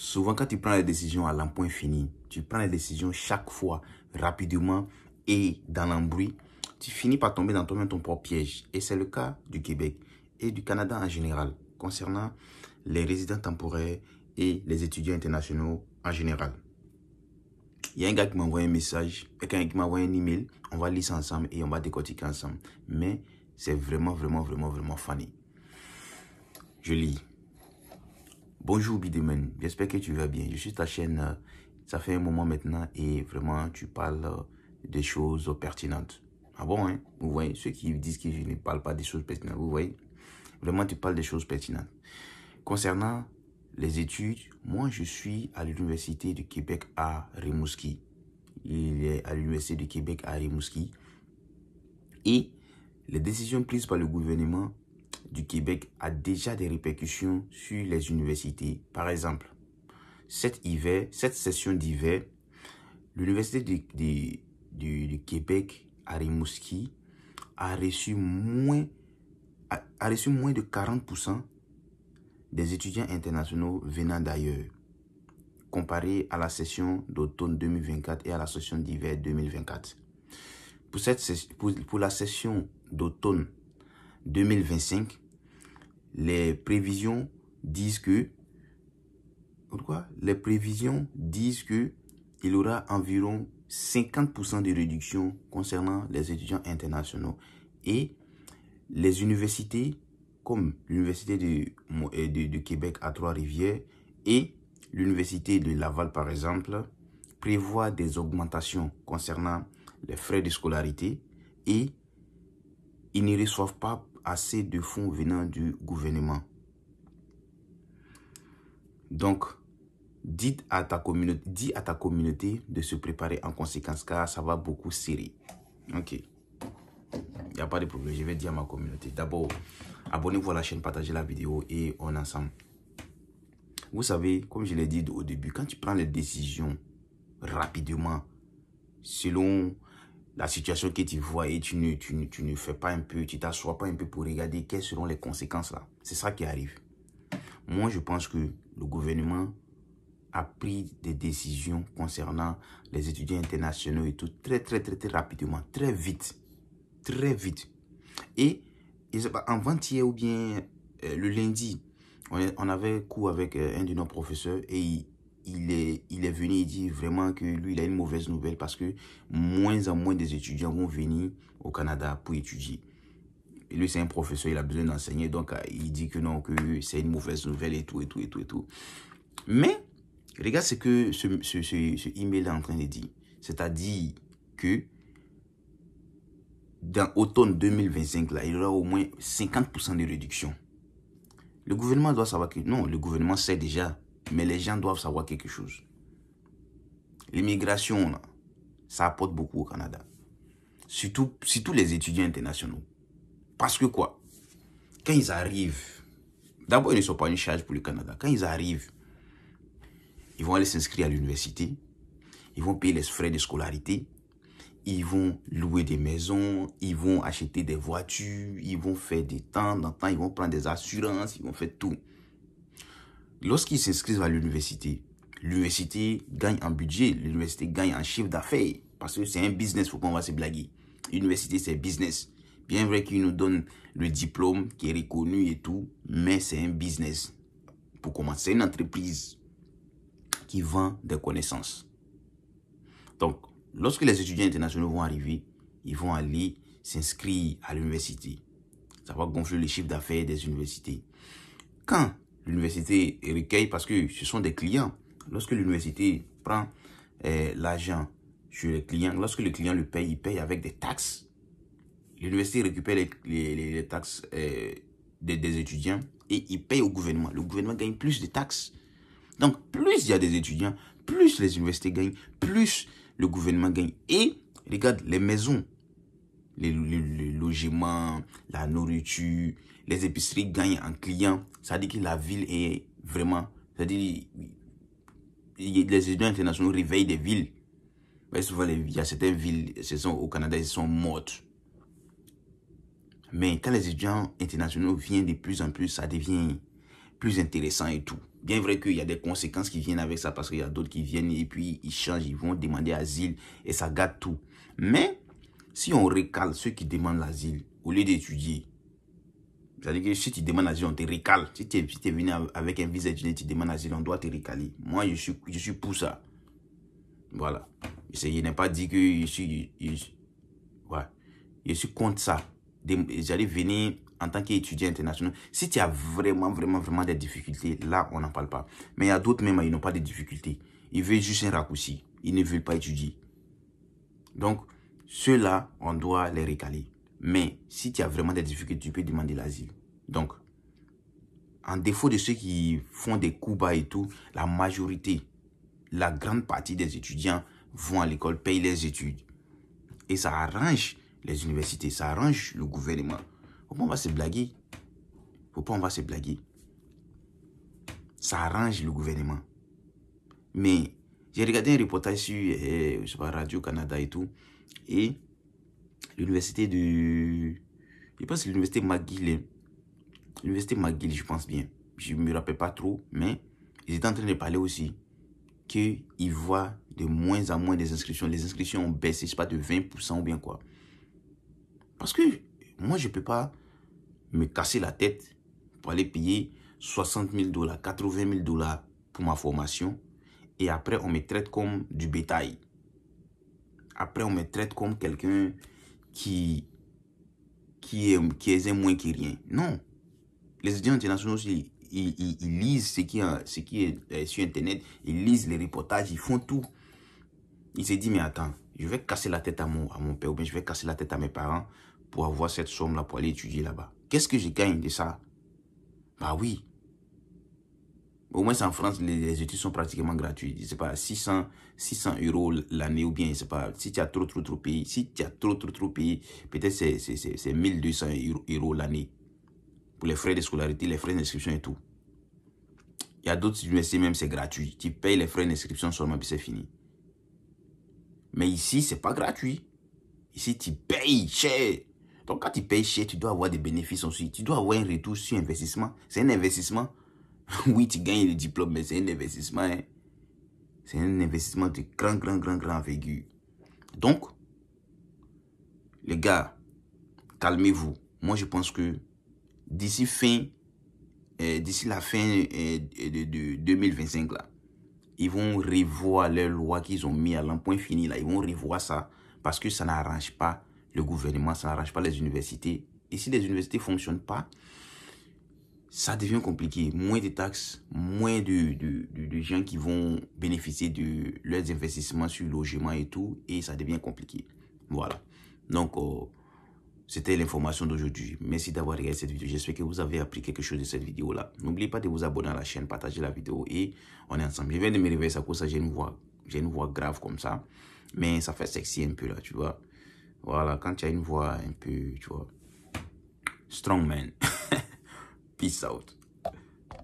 Souvent, quand tu prends les décisions à l'emploi infini, tu prends les décisions chaque fois, rapidement et dans l'embrouille, tu finis par tomber dans toi-même ton propre piège. Et c'est le cas du Québec et du Canada en général, concernant les résidents temporaires et les étudiants internationaux en général. Il y a un gars qui m'a envoyé un message, qui m'a envoyé un email, on va lire ça ensemble et on va décortiquer ensemble. Mais c'est vraiment funny. Je lis. Bonjour Bidemen, j'espère que tu vas bien. Je suis ta chaîne, ça fait un moment maintenant et vraiment tu parles des choses pertinentes. Ah bon, hein? Vous voyez, ceux qui disent que je ne parle pas des choses pertinentes, vous voyez, vraiment tu parles des choses pertinentes. Concernant les études, moi je suis à l'Université du Québec à Rimouski. Il est à l'Université du Québec à Rimouski. Et les décisions prises par le gouvernement du Québec a déjà des répercussions sur les universités. Par exemple, cette session d'hiver, l'Université du Québec à Rimouski a reçu moins de 40% des étudiants internationaux venant d'ailleurs, comparé à la session d'automne 2024 et à la session d'hiver 2024. Pour la session d'automne 2025, les prévisions disent que il y aura environ 50% de réduction concernant les étudiants internationaux. Et les universités, comme l'Université de Québec à Trois-Rivières et l'Université de Laval par exemple, prévoient des augmentations concernant les frais de scolarité et ils ne reçoivent pas assez de fonds venant du gouvernement. Donc, dis à ta communauté de se préparer en conséquence car ça va beaucoup serrer. Ok. Il n'y a pas de problème, je vais dire à ma communauté. D'abord, abonnez-vous à la chaîne, partagez la vidéo et on est ensemble. Vous savez, comme je l'ai dit au début, quand tu prends les décisions rapidement, selon la situation que tu vois et tu ne fais pas un peu, tu t'assois pas un peu pour regarder quelles seront les conséquences là. C'est ça qui arrive. Moi, je pense que le gouvernement a pris des décisions concernant les étudiants internationaux et tout très rapidement, très vite. Et avant-hier ou bien le lundi, on avait cours avec un de nos professeurs et il est venu et dit vraiment que lui, il a une mauvaise nouvelle parce que moins en moins des étudiants vont venir au Canada pour étudier. Et lui, c'est un professeur, il a besoin d'enseigner, donc il dit que non, que c'est une mauvaise nouvelle et tout. Mais, regarde ce que ce email est en train de dire. C'est-à-dire que dans automne 2025, là, il y aura au moins 50% de réduction. Le gouvernement doit savoir que... Non, le gouvernement sait déjà, mais les gens doivent savoir quelque chose. L'immigration, ça apporte beaucoup au Canada. Surtout les étudiants internationaux. Parce que quoi? Quand ils arrivent, d'abord, ils ne sont pas une charge pour le Canada. Quand ils arrivent, ils vont aller s'inscrire à l'université. Ils vont payer les frais de scolarité. Ils vont louer des maisons. Ils vont acheter des voitures. Ils vont faire des temps. Ils vont prendre des assurances. Ils vont faire tout. Lorsqu'ils s'inscrivent à l'université gagne en budget. L'université gagne en chiffre d'affaires. Parce que c'est un business. Il faut qu'on va se blaguer. L'université, c'est business. Bien vrai qu'ils nous donnent le diplôme qui est reconnu et tout, mais c'est un business. Pour commencer, c'est une entreprise qui vend des connaissances. Donc, lorsque les étudiants internationaux vont arriver, ils vont aller s'inscrire à l'université. Ça va gonfler le chiffre d'affaires des universités. Quand l'université recueille, parce que ce sont des clients, lorsque l'université prend l'argent sur les clients, lorsque le client le paye, il paye avec des taxes. L'université récupère les taxes des étudiants et il paye au gouvernement. Le gouvernement gagne plus de taxes. Donc, plus il y a des étudiants, plus les universités gagnent, plus le gouvernement gagne. Et, regarde, les maisons, les logements, la nourriture, les épiceries gagnent en clients. Ça veut dire que la ville est vraiment... C'est-à-dire, les étudiants internationaux réveillent des villes. Mais souvent, il y a certaines villes, au Canada, elles sont mortes. Mais quand les étudiants internationaux viennent de plus en plus, ça devient plus intéressant et tout. Bien vrai qu'il y a des conséquences qui viennent avec ça parce qu'il y a d'autres qui viennent et puis ils changent, ils vont demander asile et ça gâte tout. Mais si on recale ceux qui demandent l'asile au lieu d'étudier, c'est-à-dire que si tu demandes l'asile, on te recale. Si tu es venu avec un visa étudiant, tu demandes l'asile, on doit te recaler. Moi, je suis pour ça. Voilà. Je n'ai pas dit que je suis contre ça. J'allais venir en tant qu'étudiant international. Si tu as vraiment des difficultés, là, on n'en parle pas. Mais il y a d'autres même, ils n'ont pas de difficultés. Ils veulent juste un raccourci. Ils ne veulent pas étudier. Donc, ceux-là, on doit les recaler. Mais si tu as vraiment des difficultés, tu peux demander l'asile. Donc, en défaut de ceux qui font des coups bas et tout, la majorité, la grande partie des étudiants vont à l'école, payent les études. Et ça arrange les universités, ça arrange le gouvernement. Pourquoi on va se blaguer? Pourquoi on va se blaguer? Ça arrange le gouvernement. Mais j'ai regardé un reportage sur je sais pas, Radio-Canada et tout. Et l'université de... Je pense que c'est l'université McGill. L'université McGill, je pense bien. Je ne me rappelle pas trop, mais ils étaient en train de parler aussi qu'ils voient de moins en moins des inscriptions. Les inscriptions ont baissé, je sais pas, de 20% ou bien quoi. Parce que moi, je ne peux pas me casser la tête pour aller payer 60 000 $, 80 000 $ pour ma formation. Et après, on me traite comme du bétail. Après, on me traite comme quelqu'un qui est moins que rien. Non. Les étudiants internationaux aussi, ils lisent ce qui est sur Internet. Ils lisent les reportages, ils font tout. Ils se disent, mais attends, je vais casser la tête à mon père ou bien je vais casser la tête à mes parents pour avoir cette somme-là pour aller étudier là-bas. Qu'est-ce que je gagne de ça? Bah oui. Au moins, en France, les études sont pratiquement gratuites. Je ne sais pas, 600 € l'année ou bien, je ne sais pas, si tu as trop payé, peut-être c'est 1200 € l'année. Pour les frais de scolarité, les frais d'inscription et tout. Il y a d'autres universités même, c'est gratuit. Tu payes les frais d'inscription seulement, puis c'est fini. Mais ici, c'est pas gratuit. Ici, tu payes cher. Donc, quand tu payes cher, tu dois avoir des bénéfices aussi. Tu dois avoir un retour sur investissement. C'est un investissement. Oui, tu gagnes le diplôme, mais c'est un investissement. Hein. C'est un investissement de grand envergure. Donc, les gars, calmez-vous. Moi, je pense que d'ici la fin de 2025, là, ils vont revoir les lois qu'ils ont mis à l'emploi fini. Là. Ils vont revoir ça parce que ça n'arrange pas le gouvernement, ça n'arrange pas les universités. Et si les universités ne fonctionnent pas, ça devient compliqué. Moins de taxes, moins de gens qui vont bénéficier de leurs investissements sur le logement et tout. Et ça devient compliqué. Voilà. Donc, c'était l'information d'aujourd'hui. Merci d'avoir regardé cette vidéo. J'espère que vous avez appris quelque chose de cette vidéo-là. N'oubliez pas de vous abonner à la chaîne, partager la vidéo et on est ensemble. Je viens de me réveiller, ça cause ça, j'ai une voix grave comme ça. Mais ça fait sexy un peu là, tu vois. Voilà, quand tu as une voix un peu, tu vois, strong man. Peace out.